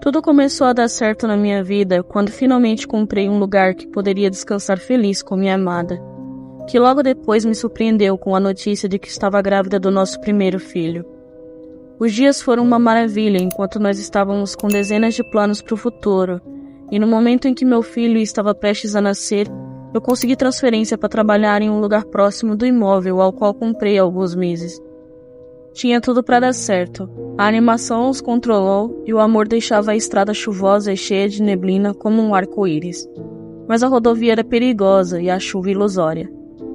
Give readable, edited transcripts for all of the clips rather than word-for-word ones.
Tudo começou a dar certo na minha vida quando finalmente comprei um lugar que poderia descansar feliz com minha amada, que logo depois me surpreendeu com a notícia de que estava grávida do nosso primeiro filho. Os dias foram uma maravilha enquanto nós estávamos com dezenas de planos para o futuro, e no momento em que meu filho estava prestes a nascer, eu consegui transferência para trabalhar em um lugar próximo do imóvel ao qual comprei há alguns meses. Tinha tudo para dar certo. A animação os controlou e o amor deixava a estrada chuvosa e cheia de neblina como um arco-íris. Mas a rodovia era perigosa e a chuva ilusória.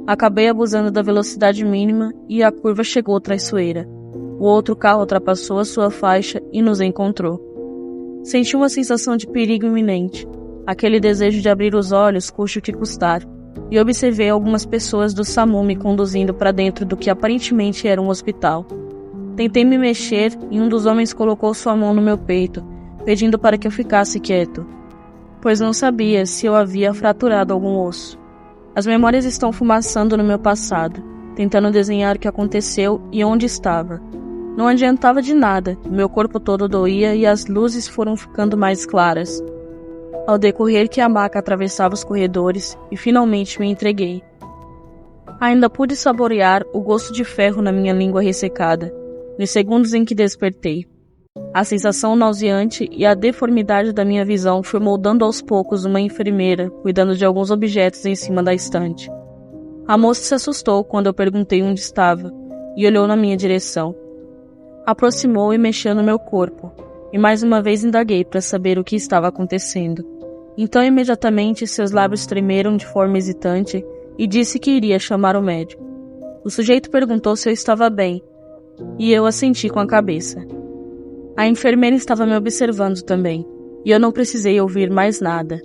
Acabei abusando da velocidade mínima e a curva chegou traiçoeira. O outro carro ultrapassou a sua faixa e nos encontrou. Senti uma sensação de perigo iminente, aquele desejo de abrir os olhos, custe o que custar, e observei algumas pessoas do SAMU me conduzindo para dentro do que aparentemente era um hospital. Tentei me mexer e um dos homens colocou sua mão no meu peito, pedindo para que eu ficasse quieto, pois não sabia se eu havia fraturado algum osso. As memórias estão fumaçando no meu passado, tentando desenhar o que aconteceu e onde estava. Não adiantava de nada, meu corpo todo doía e as luzes foram ficando mais claras. Ao decorrer que a maca atravessava os corredores e finalmente me entreguei. Ainda pude saborear o gosto de ferro na minha língua ressecada, nos segundos em que despertei. A sensação nauseante e a deformidade da minha visão foi moldando aos poucos uma enfermeira cuidando de alguns objetos em cima da estante. A moça se assustou quando eu perguntei onde estava e olhou na minha direção. Aproximou e mexeu no meu corpo, e mais uma vez indaguei para saber o que estava acontecendo. Então imediatamente seus lábios tremeram de forma hesitante e disse que iria chamar o médico. O sujeito perguntou se eu estava bem, e eu assenti com a cabeça. A enfermeira estava me observando também, e eu não precisei ouvir mais nada,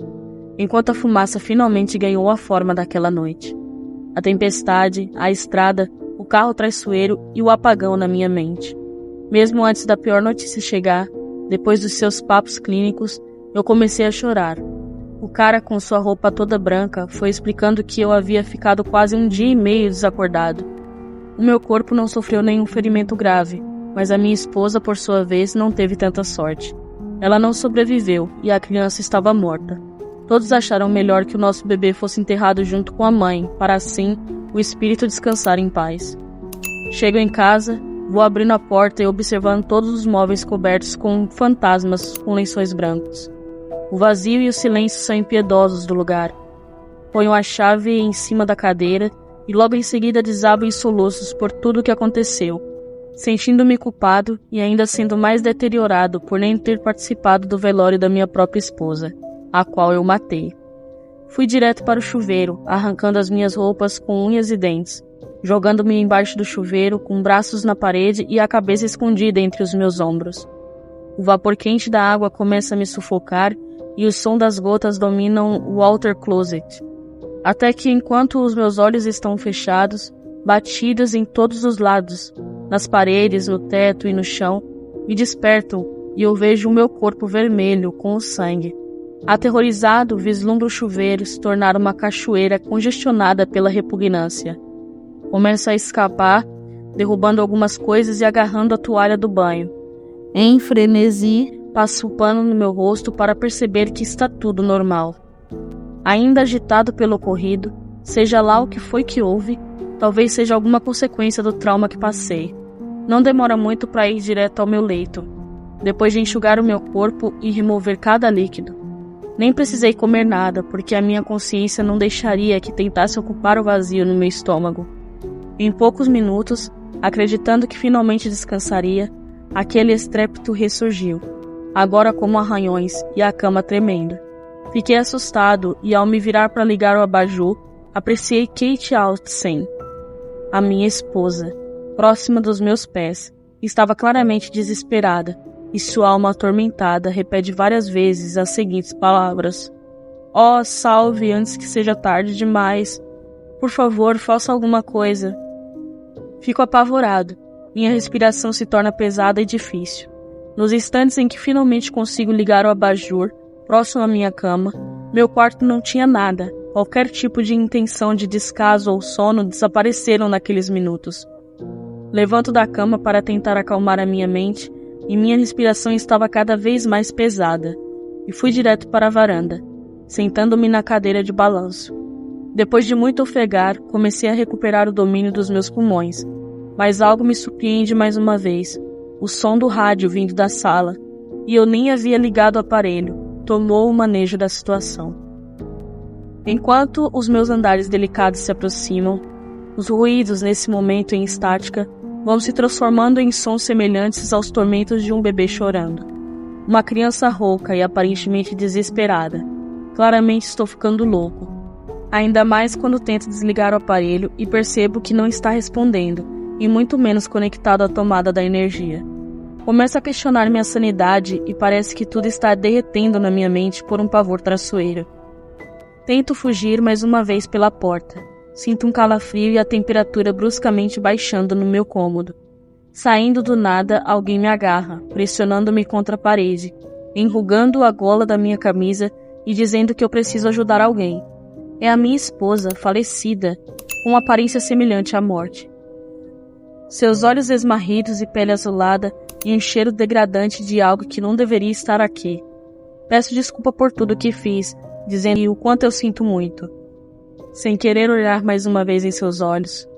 enquanto a fumaça finalmente ganhou a forma daquela noite. A tempestade, a estrada, o carro traiçoeiro e o apagão na minha mente. Mesmo antes da pior notícia chegar, depois dos seus papos clínicos, eu comecei a chorar. O cara com sua roupa toda branca foi explicando que eu havia ficado quase 1 dia e meio desacordado. O meu corpo não sofreu nenhum ferimento grave, mas a minha esposa, por sua vez, não teve tanta sorte. Ela não sobreviveu e a criança estava morta. Todos acharam melhor que o nosso bebê fosse enterrado junto com a mãe, para assim o espírito descansar em paz. Chego em casa, vou abrindo a porta e observando todos os móveis cobertos com fantasmas com lençóis brancos. O vazio e o silêncio são impiedosos do lugar. Ponho a chave em cima da cadeira e logo em seguida desabo em soluços por tudo o que aconteceu, sentindo-me culpado e ainda sendo mais deteriorado por nem ter participado do velório da minha própria esposa, a qual eu matei. Fui direto para o chuveiro, arrancando as minhas roupas com unhas e dentes, jogando-me embaixo do chuveiro com braços na parede e a cabeça escondida entre os meus ombros. O vapor quente da água começa a me sufocar e o som das gotas dominam o water closet, até que enquanto os meus olhos estão fechados, batidos em todos os lados, nas paredes, no teto e no chão, me desperto e eu vejo o meu corpo vermelho com o sangue. Aterrorizado, vislumbro o chuveiro se tornar uma cachoeira congestionada pela repugnância. Começo a escapar, derrubando algumas coisas e agarrando a toalha do banho. Em frenesi, passo o pano no meu rosto para perceber que está tudo normal. Ainda agitado pelo ocorrido, seja lá o que foi que houve, talvez seja alguma consequência do trauma que passei. Não demora muito para ir direto ao meu leito, depois de enxugar o meu corpo e remover cada líquido. Nem precisei comer nada, porque a minha consciência não deixaria que tentasse ocupar o vazio no meu estômago. Em poucos minutos, acreditando que finalmente descansaria, aquele estrépito ressurgiu, agora como arranhões e a cama tremendo. Fiquei assustado e ao me virar para ligar o abajur, apreciei Kate Altsen, a minha esposa, próxima dos meus pés. Estava claramente desesperada e sua alma atormentada repete várias vezes as seguintes palavras: "Oh, salve antes que seja tarde demais. Por favor, faça alguma coisa." Fico apavorado. Minha respiração se torna pesada e difícil. Nos instantes em que finalmente consigo ligar o abajur, próximo à minha cama, meu quarto não tinha nada. Qualquer tipo de intenção de descaso ou sono desapareceram naqueles minutos. Levanto da cama para tentar acalmar a minha mente, e minha respiração estava cada vez mais pesada, e fui direto para a varanda, sentando-me na cadeira de balanço. Depois de muito ofegar, comecei a recuperar o domínio dos meus pulmões, mas algo me surpreende mais uma vez. O som do rádio vindo da sala, e eu nem havia ligado o aparelho, tomou o manejo da situação. Enquanto os meus andares delicados se aproximam, os ruídos nesse momento em estática vão se transformando em sons semelhantes aos tormentos de um bebê chorando. Uma criança rouca e aparentemente desesperada. Claramente estou ficando louco. Ainda mais quando tento desligar o aparelho e percebo que não está respondendo, e muito menos conectado à tomada da energia. Começo a questionar minha sanidade e parece que tudo está derretendo na minha mente por um pavor traiçoeiro. Tento fugir mais uma vez pela porta. Sinto um calafrio e a temperatura bruscamente baixando no meu cômodo. Saindo do nada, alguém me agarra, pressionando-me contra a parede, enrugando a gola da minha camisa e dizendo que eu preciso ajudar alguém. É a minha esposa, falecida, com uma aparência semelhante à morte. Seus olhos esmarridos e pele azulada e um cheiro degradante de algo que não deveria estar aqui. Peço desculpa por tudo o que fiz, dizendo o quanto eu sinto muito. Sem querer olhar mais uma vez em seus olhos,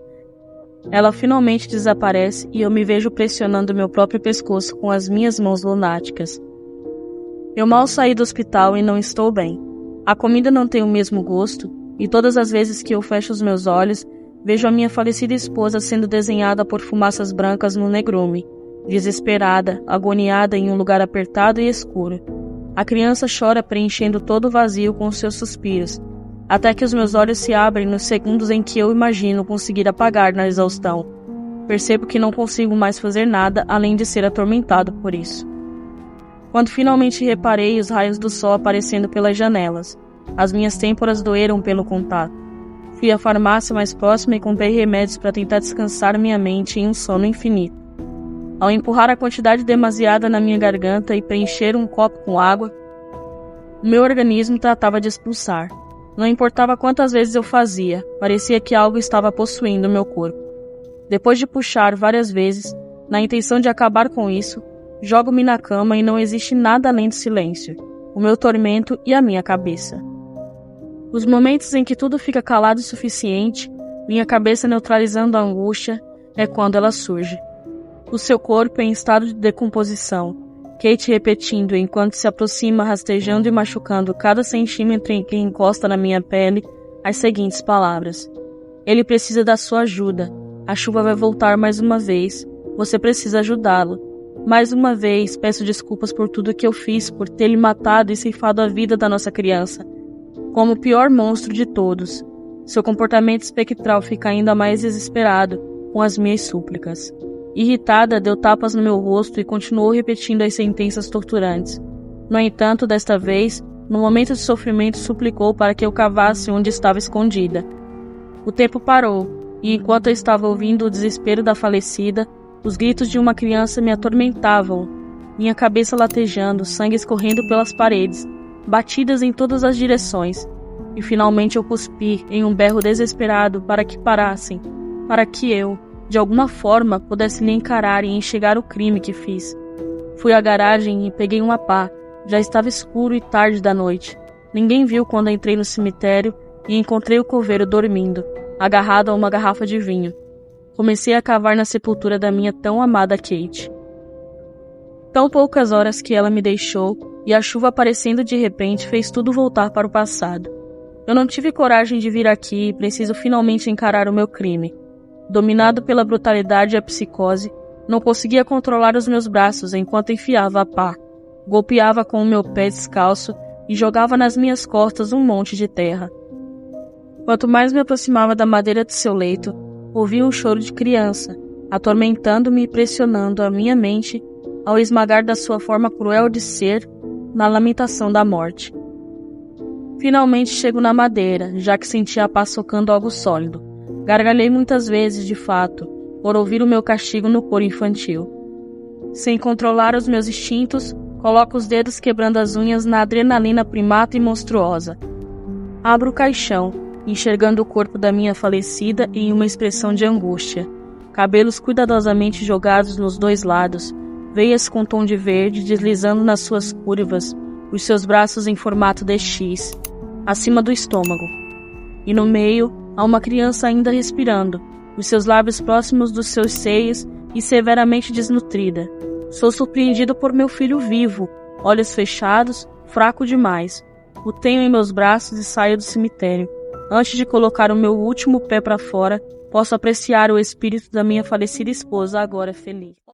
ela finalmente desaparece e eu me vejo pressionando meu próprio pescoço com as minhas mãos lunáticas. Eu mal saí do hospital e não estou bem. A comida não tem o mesmo gosto, e todas as vezes que eu fecho os meus olhos, vejo a minha falecida esposa sendo desenhada por fumaças brancas no negrume, desesperada, agoniada em um lugar apertado e escuro. A criança chora preenchendo todo o vazio com seus suspiros, até que os meus olhos se abrem nos segundos em que eu imagino conseguir apagar na exaustão. Percebo que não consigo mais fazer nada além de ser atormentado por isso. Quando finalmente reparei os raios do sol aparecendo pelas janelas, as minhas têmporas doeram pelo contato. Fui à farmácia mais próxima e comprei remédios para tentar descansar minha mente em um sono infinito. Ao empurrar a quantidade demasiada na minha garganta e preencher um copo com água, o meu organismo tratava de expulsar. Não importava quantas vezes eu fazia, parecia que algo estava possuindo meu corpo. Depois de puxar várias vezes, na intenção de acabar com isso, jogo-me na cama e não existe nada além do silêncio, o meu tormento e a minha cabeça. Os momentos em que tudo fica calado o suficiente, minha cabeça neutralizando a angústia, é quando ela surge. O seu corpo em estado de decomposição, Kate repetindo enquanto se aproxima rastejando e machucando cada centímetro em que encosta na minha pele, as seguintes palavras. Ele precisa da sua ajuda. A chuva vai voltar mais uma vez. Você precisa ajudá-lo. Mais uma vez, peço desculpas por tudo que eu fiz, por ter lhe matado e ceifado a vida da nossa criança. Como o pior monstro de todos. Seu comportamento espectral fica ainda mais desesperado com as minhas súplicas. Irritada, deu tapas no meu rosto e continuou repetindo as sentenças torturantes. No entanto, desta vez, no momento de sofrimento, suplicou para que eu cavasse onde estava escondida. O tempo parou, e enquanto eu estava ouvindo o desespero da falecida, os gritos de uma criança me atormentavam, minha cabeça latejando, sangue escorrendo pelas paredes, batidas em todas as direções, e finalmente eu cuspi em um berro desesperado para que parassem, para que eu, de alguma forma, pudesse lhe encarar e enxergar o crime que fiz. Fui à garagem e peguei uma pá. Já estava escuro e tarde da noite. Ninguém viu quando entrei no cemitério e encontrei o coveiro dormindo, agarrado a uma garrafa de vinho. Comecei a cavar na sepultura da minha tão amada Kate. Tão poucas horas que ela me deixou e a chuva aparecendo de repente fez tudo voltar para o passado. Eu não tive coragem de vir aqui e preciso finalmente encarar o meu crime. Dominado pela brutalidade e a psicose, não conseguia controlar os meus braços enquanto enfiava a pá, golpeava com o meu pé descalço e jogava nas minhas costas um monte de terra. Quanto mais me aproximava da madeira de seu leito, ouvia um choro de criança, atormentando-me e pressionando a minha mente ao esmagar da sua forma cruel de ser na lamentação da morte. Finalmente chego na madeira, já que sentia a pá socando algo sólido. Gargalhei muitas vezes, de fato, por ouvir o meu castigo no coro infantil. Sem controlar os meus instintos, coloco os dedos quebrando as unhas na adrenalina primata e monstruosa. Abro o caixão, enxergando o corpo da minha falecida em uma expressão de angústia. Cabelos cuidadosamente jogados nos dois lados, veias com tom de verde deslizando nas suas curvas, os seus braços em formato de X, acima do estômago. E no meio, há uma criança ainda respirando, os seus lábios próximos dos seus seios e severamente desnutrida. Sou surpreendido por meu filho vivo, olhos fechados, fraco demais. O tenho em meus braços e saio do cemitério. Antes de colocar o meu último pé para fora, posso apreciar o espírito da minha falecida esposa agora feliz.